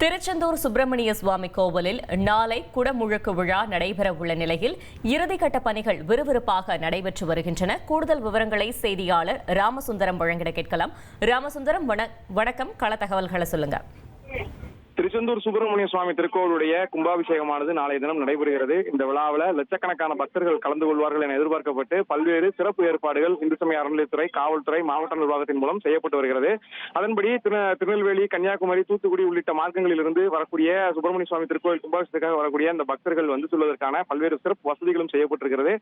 திருச்செந்தூர் சுப்பிரமணிய சுவாமி கோவிலில் நாளை குடமுழுக்கு விழா நடைபெறவுள்ள நிலையில் இறுதிக்கட்ட பணிகள் விறுவிறுப்பாக நடைபெற்று வருகின்றன. கூடுதல் விவரங்களை செய்தியாளர் ராமசுந்தரம் வழங்கிட கேட்கலாம். ராமசுந்தரம், வணக்கம். கள தகவல்களை சொல்லுங்க. திருச்செந்தூர் சுப்பிரமணிய சுவாமி திருக்கோவிலுடைய கும்பாபிஷேகமானது நாளைய தினம் நடைபெறுகிறது. இந்த விழாவில் லட்சக்கணக்கான பக்தர்கள் கலந்து கொள்வார்கள் என எதிர்பார்க்கப்பட்டு பல்வேறு சிறப்பு ஏற்பாடுகள் இந்து சமய அறநிலையத்துறை, காவல்துறை, மாவட்ட நிர்வாகத்தின் மூலம் செய்யப்பட்டு வருகிறது. அதன்படி திருநெல்வேலி, கன்னியாகுமரி, தூத்துக்குடி உள்ளிட்ட மார்க்கங்களில் இருந்து வரக்கூடிய சுப்பிரமணிய சுவாமி திருக்கோவில் கும்பாபிஷேகத்துக்காக வரக்கூடிய அந்த பக்தர்கள் வந்து செல்வதற்கான பல்வேறு சிறப்பு வசதிகளும் செய்யப்பட்டிருக்கிறது.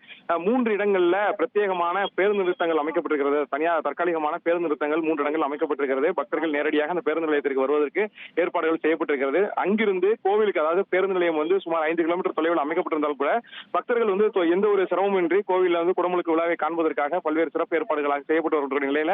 3 இடங்கள்ல பிரத்யேகமான பேருந்து நிறுத்தங்கள் அமைக்கப்பட்டிருக்கிறது. தனியார் தற்காலிகமான பேருந்து நிறுத்தங்கள் 3 இடங்கள் அமைக்கப்பட்டிருக்கிறது. பக்தர்கள் நேரடியாக அந்த பேருந்து நிலையத்திற்கு வருவதற்கு ஏற்பாடுகள் செய்யப்பட்டிருக்கிறது. அங்கிருந்து கோவிலுக்கு, அதாவது பேருந்து நிலையம் வந்து சுமார் 5 கிலோமீட்டர் தொலைவில் அமைக்கப்பட்டிருந்தாலும் கூட பக்தர்கள் வந்து எந்த ஒரு சிரமமின்றி கோவிலில் வந்து குடமுழுக்கு விழாவை காண்பதற்காக பல்வேறு சிறப்பு ஏற்பாடுகளாக செய்யப்பட்டு வருகிற நிலையில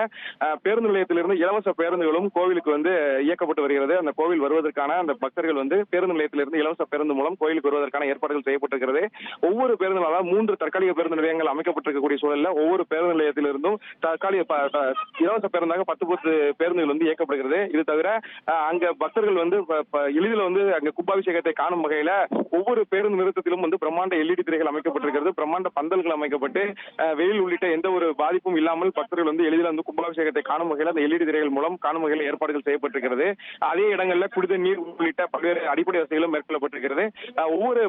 பேருந்து நிலையத்திலிருந்து இலவச பேருந்துகளும் கோவிலுக்கு வந்து இயக்கப்பட்டு வருகிறது. அந்த கோவில் வருவதற்கான அந்த பக்தர்கள் வந்து பேருந்து நிலையத்திலிருந்து இலவச பேருந்து மூலம் கோவிலுக்கு வருவதற்கான ஏற்பாடுகள் செய்யப்பட்டிருக்கிறது. ஒவ்வொரு பேருந்து, அதாவது 3 தற்காலிக பேருந்து நிலையங்கள் அமைக்கப்பட்டிருக்கக்கூடிய சூழலில் ஒவ்வொரு பேருந்து நிலையத்திலிருந்தும் தற்காலிக இலவச பேருந்தாக 10 பேருந்துகள் வந்து இயக்கப்படுகிறது. இது தவிர அங்க பக்தர்கள் வந்து எளிதில் வந்து அங்க கும்பாபிஷேகத்தை காணும் வகையில ஒவ்வொரு பேருந்து நிறுத்தத்திலும் வந்து பிரம்மாண்ட LED திரைகள் அமைக்கப்பட்டிருக்கிறது. பிரம்மாண்ட பந்தல்கள் அமைக்கப்பட்டு வெயில் உள்ளிட்ட எந்த ஒரு பாதிப்பும் இல்லாமல் பக்தர்கள் வந்து எளிதில் வந்து கும்பாபிஷேகத்தை காணும் வகையில் அந்த LED திரைகள் மூலம் காணும் வகையில் ஏற்பாடுகள் செய்யப்பட்டிருக்கிறது. அதே இடங்கள்ல குடித நீர் உள்ளிட்ட பல்வேறு அடிப்படை வசதிகளும் மேற்கொள்ளப்பட்டிருக்கிறது. ஒவ்வொரு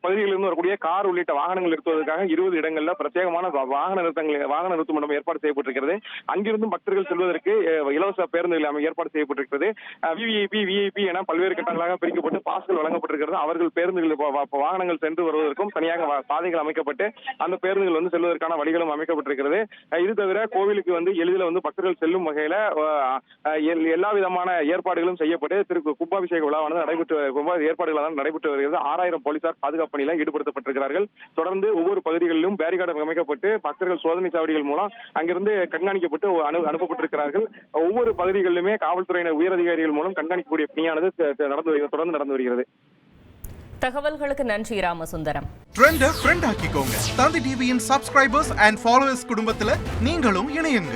பகுதிகளிலிருந்து வரக்கூடிய கார் உள்ளிட்ட வாகனங்கள் நிறுத்துவதற்காக 20 இடங்கள்ல பிரத்யேகமான வாகன நிறுத்தும் மண்டபம் ஏற்பாடு செய்யப்பட்டிருக்கிறது. அங்கிருந்தும் பக்தர்கள் செல்வதற்கு இலவச பேருந்துகள் ஏற்பாடு செய்யப்பட்டிருக்கிறது. விஐபி என பல்வேறு கட்டங்களாக பிரிக்கப்பட்டு பாஸ்கள் வழங்கப்பட்டிருக்கிறது. அவர்கள் பேருந்துகள் வாகனங்கள் சென்று வருவதற்கும் தனியாக பாதைகள் அமைக்கப்பட்டு அந்த பேருந்துகள் வந்து செல்வதற்கான வழிகளும் அமைக்கப்பட்டிருக்கிறது. இது தவிர கோவிலுக்கு வந்து எளிதில் வந்து பக்தர்கள் செல்லும் வகையில எல்லா விதமான ஏற்பாடுகளும் செய்யப்பட்டு கும்பாபிஷேக விழாவானது ஏற்பாடுகளாக நடைபெற்று வருகிறது. 6000 போலீசார் பாதுகாப்பு பணியில் ஈடுபடுத்தப்பட்டிருக்கிறார்கள். தொடர்ந்து ஒவ்வொரு பகுதிகளிலும் பேரிகார்டு அமைக்கப்பட்டு பக்தர்கள் சோதனை சாவடிகள் மூலம் அங்கிருந்து கண்காணிக்கப்பட்டு அனுப்பப்பட்டிருக்கிறார்கள். ஒவ்வொரு பகுதிகளிலுமே காவல்துறையினர் உயரதிகாரிகள் மூலம் கண்காணிக்கக்கூடிய பணியானது தொடர்ந்து நடந்து வருகிறது. தகவல்களுக்கு நன்றி ராமசுந்தரம். ட்ரெண்ட ஃப்ரெண்ட் ஆக்கிக்கோங்க. தந்தி டிவியின் சப்ஸ்கிரைபர்ஸ் அண்ட் ஃபாலோவர்ஸ் குடும்பத்துல நீங்களும் இணையுங்க.